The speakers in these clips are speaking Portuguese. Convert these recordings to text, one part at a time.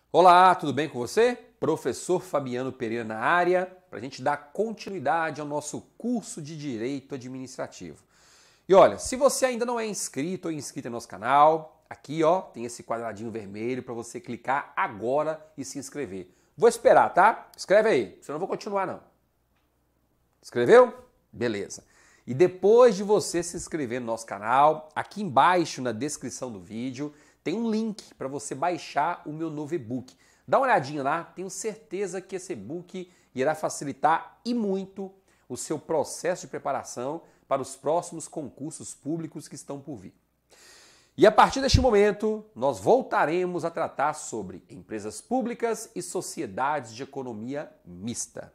Olá, tudo bem com você? Professor Fabiano Pereira na área, para a gente dar continuidade ao nosso curso de Direito Administrativo. E olha, se você ainda não é inscrito ou inscrita no nosso canal, aqui ó, tem esse quadradinho vermelho para você clicar agora e se inscrever. Vou esperar, tá? Escreve aí, senão eu não vou continuar não. Escreveu? Beleza. E depois de você se inscrever no nosso canal, aqui embaixo na descrição do vídeo, tem um link para você baixar o meu novo e-book. Dá uma olhadinha lá, tenho certeza que esse e-book irá facilitar e muito o seu processo de preparação para os próximos concursos públicos que estão por vir. E a partir deste momento, nós voltaremos a tratar sobre empresas públicas e sociedades de economia mista.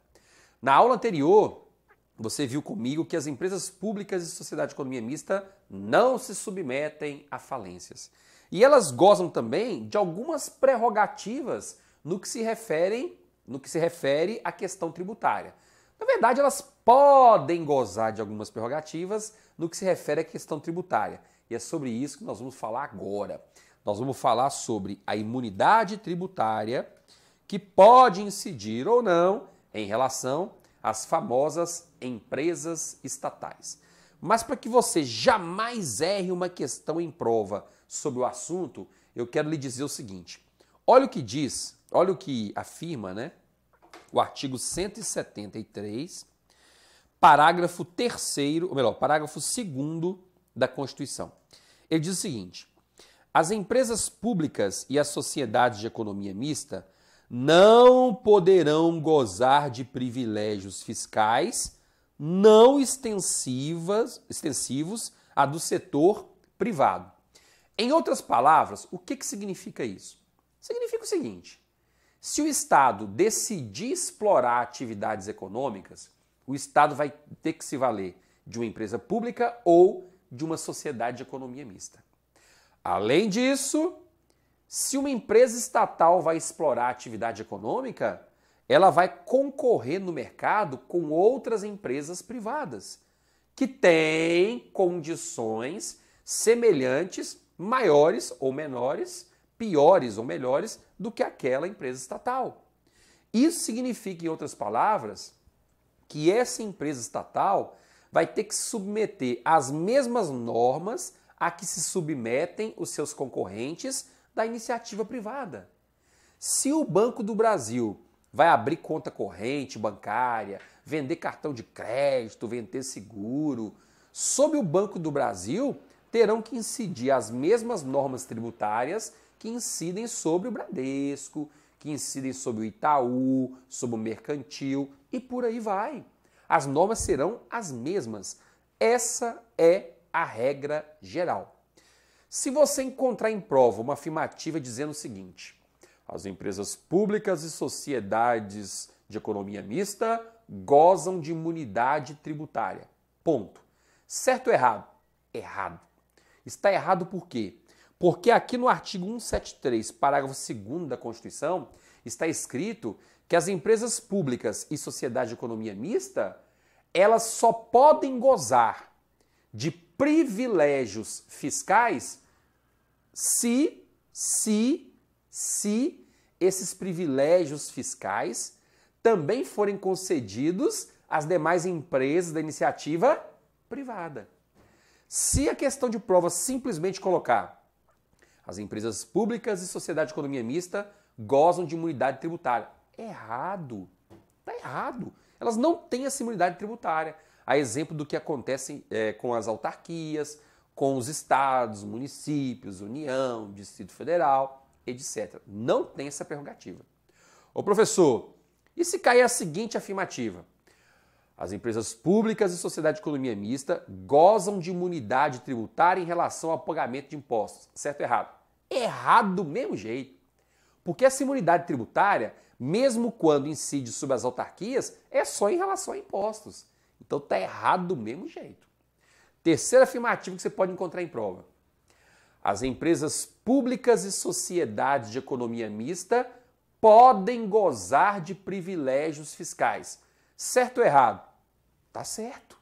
Na aula anterior, você viu comigo que as empresas públicas e sociedade de economia mista não se submetem a falências. E elas gozam também de algumas prerrogativas no que se refere à questão tributária. Na verdade, elas podem gozar de algumas prerrogativas no que se refere à questão tributária. E é sobre isso que nós vamos falar agora. Nós vamos falar sobre a imunidade tributária que pode incidir ou não em relação às famosas empresas estatais. Mas para que você jamais erre uma questão em prova sobre o assunto, eu quero lhe dizer o seguinte. Olha o que diz, olha o que afirma, né? O artigo 173, parágrafo 3º, ou melhor, parágrafo 2º da Constituição. Ele diz o seguinte: as empresas públicas e as sociedades de economia mista não poderão gozar de privilégios fiscais não extensivos a do setor privado. Em outras palavras, o que significa isso? Significa o seguinte: se o Estado decidir explorar atividades econômicas, o Estado vai ter que se valer de uma empresa pública ou de uma sociedade de economia mista. Além disso, se uma empresa estatal vai explorar atividade econômica, ela vai concorrer no mercado com outras empresas privadas, que têm condições semelhantes, maiores ou menores, piores ou melhores do que aquela empresa estatal. Isso significa, em outras palavras, que essa empresa estatal vai ter que se submeter às mesmas normas a que se submetem os seus concorrentes da iniciativa privada. Se o Banco do Brasil vai abrir conta corrente bancária, vender cartão de crédito, vender seguro, sob o Banco do Brasil terão que incidir as mesmas normas tributárias que incidem sobre o Bradesco, que incidem sobre o Itaú, sobre o Mercantil e por aí vai. As normas serão as mesmas. Essa é a regra geral. Se você encontrar em prova uma afirmativa dizendo o seguinte: as empresas públicas e sociedades de economia mista gozam de imunidade tributária. Ponto. Certo ou errado? Errado. Está errado por quê? Porque aqui no artigo 173, parágrafo 2º da Constituição, está escrito que as empresas públicas e sociedade de economia mista, elas só podem gozar de privilégios fiscais se esses privilégios fiscais também forem concedidos às demais empresas da iniciativa privada. Se a questão de prova simplesmente colocar as empresas públicas e sociedade de economia mista gozam de imunidade tributária, errado. Está errado. Elas não têm essa imunidade tributária. A exemplo do que acontece com as autarquias, com os estados, municípios, União, Distrito Federal, etc. Não tem essa prerrogativa. Ô professor, e se cair a seguinte afirmativa? As empresas públicas e sociedade de economia mista gozam de imunidade tributária em relação ao pagamento de impostos. Certo ou errado? Errado do mesmo jeito. Porque essa imunidade tributária, mesmo quando incide sobre as autarquias, é só em relação a impostos. Então está errado do mesmo jeito. Terceira afirmativa que você pode encontrar em prova: as empresas públicas e sociedades de economia mista podem gozar de privilégios fiscais. Certo ou errado? Tá certo.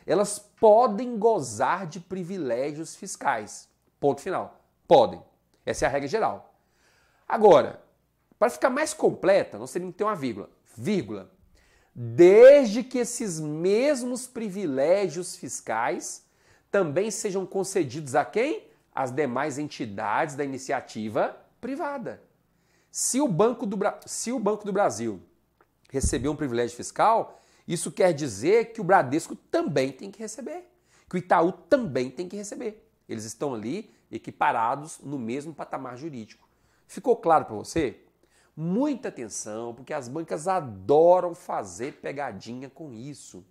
Elas podem gozar de privilégios fiscais. Ponto final. Podem. Essa é a regra geral. Agora, Para ficar mais completa, nós teríamos que ter uma vírgula. Vírgula. Desde que esses mesmos privilégios fiscais também sejam concedidos a quem? Às demais entidades da iniciativa privada. Se o Banco do Brasil receber um privilégio fiscal, isso quer dizer que o Bradesco também tem que receber, que o Itaú também tem que receber. Eles estão ali equiparados no mesmo patamar jurídico. Ficou claro para você? Muita atenção, porque as bancas adoram fazer pegadinha com isso.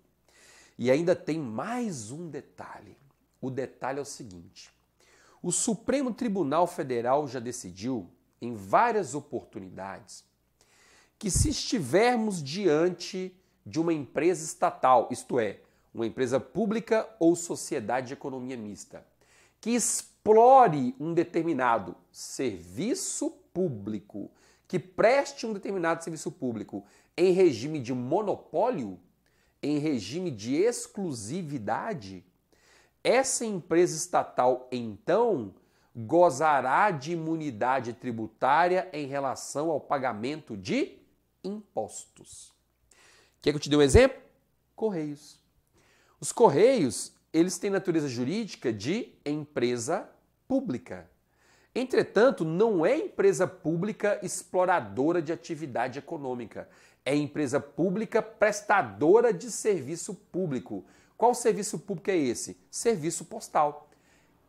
E ainda tem mais um detalhe. O detalhe é o seguinte: o Supremo Tribunal Federal já decidiu, em várias oportunidades, que se estivermos diante de uma empresa estatal, isto é, uma empresa pública ou sociedade de economia mista, que explore um determinado serviço público, que preste um determinado serviço público em regime de monopólio, em regime de exclusividade, essa empresa estatal, então, gozará de imunidade tributária em relação ao pagamento de impostos. Quer que eu te dê um exemplo? Correios. Os Correios, eles têm natureza jurídica de empresa pública. Entretanto, não é empresa pública exploradora de atividade econômica. É empresa pública prestadora de serviço público. Qual serviço público é esse? Serviço postal.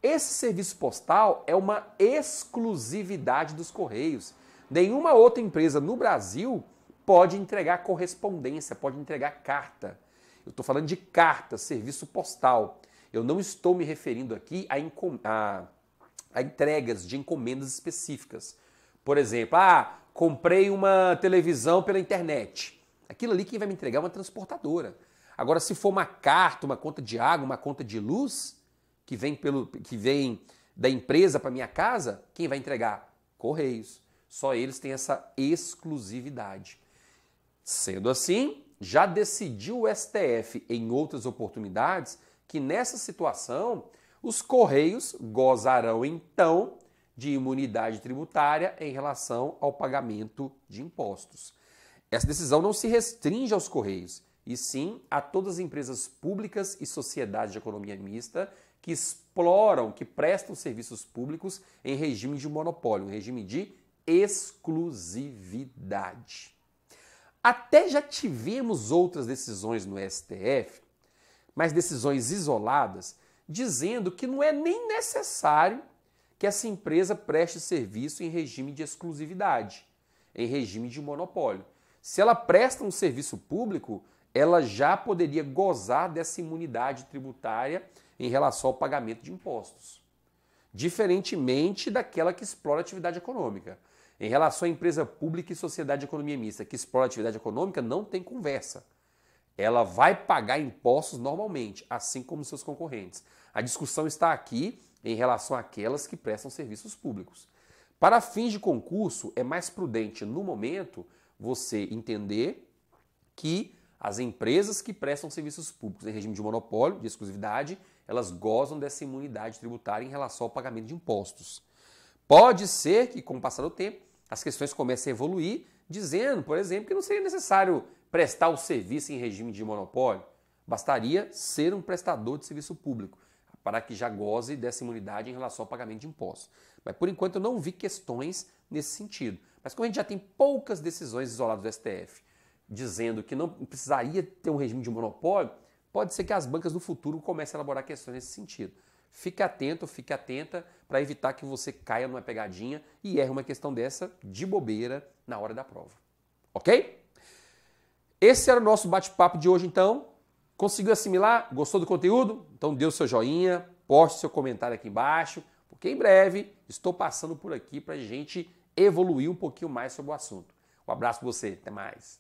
Esse serviço postal é uma exclusividade dos Correios. Nenhuma outra empresa no Brasil pode entregar correspondência, pode entregar carta. Eu estou falando de carta, serviço postal. Eu não estou me referindo aqui a entregas de encomendas específicas. Por exemplo, comprei uma televisão pela internet. Aquilo ali quem vai me entregar é uma transportadora. Agora, se for uma carta, uma conta de água, uma conta de luz, que vem da empresa para minha casa, quem vai entregar? Correios. Só eles têm essa exclusividade. Sendo assim, já decidiu o STF em outras oportunidades que nessa situação os Correios gozarão então de imunidade tributária em relação ao pagamento de impostos. Essa decisão não se restringe aos Correios, e sim a todas as empresas públicas e sociedades de economia mista que exploram, que prestam serviços públicos em regime de monopólio, em regime de exclusividade. Até já tivemos outras decisões no STF, mas decisões isoladas, dizendo que não é nem necessário que essa empresa preste serviço em regime de exclusividade, em regime de monopólio. Se ela presta um serviço público, ela já poderia gozar dessa imunidade tributária em relação ao pagamento de impostos. Diferentemente daquela que explora atividade econômica. Em relação à empresa pública e sociedade de economia mista que explora atividade econômica, não tem conversa. Ela vai pagar impostos normalmente, assim como seus concorrentes. A discussão está aqui em relação àquelas que prestam serviços públicos. Para fins de concurso, é mais prudente, no momento, você entender que as empresas que prestam serviços públicos em regime de monopólio, de exclusividade, elas gozam dessa imunidade tributária em relação ao pagamento de impostos. Pode ser que, com o passar do tempo, as questões comecem a evoluir, dizendo, por exemplo, que não seria necessário prestar o serviço em regime de monopólio. Bastaria ser um prestador de serviço público, para que já goze dessa imunidade em relação ao pagamento de impostos. Mas, por enquanto, eu não vi questões nesse sentido. Mas como a gente já tem poucas decisões isoladas do STF dizendo que não precisaria ter um regime de monopólio, pode ser que as bancas no futuro comecem a elaborar questões nesse sentido. Fique atento, fique atenta para evitar que você caia numa pegadinha e erre uma questão dessa de bobeira na hora da prova. Ok? Esse era o nosso bate-papo de hoje, então. Conseguiu assimilar? Gostou do conteúdo? Então dê o seu joinha, poste seu comentário aqui embaixo, porque em breve estou passando por aqui para a gente evoluir um pouquinho mais sobre o assunto. Um abraço para você, até mais.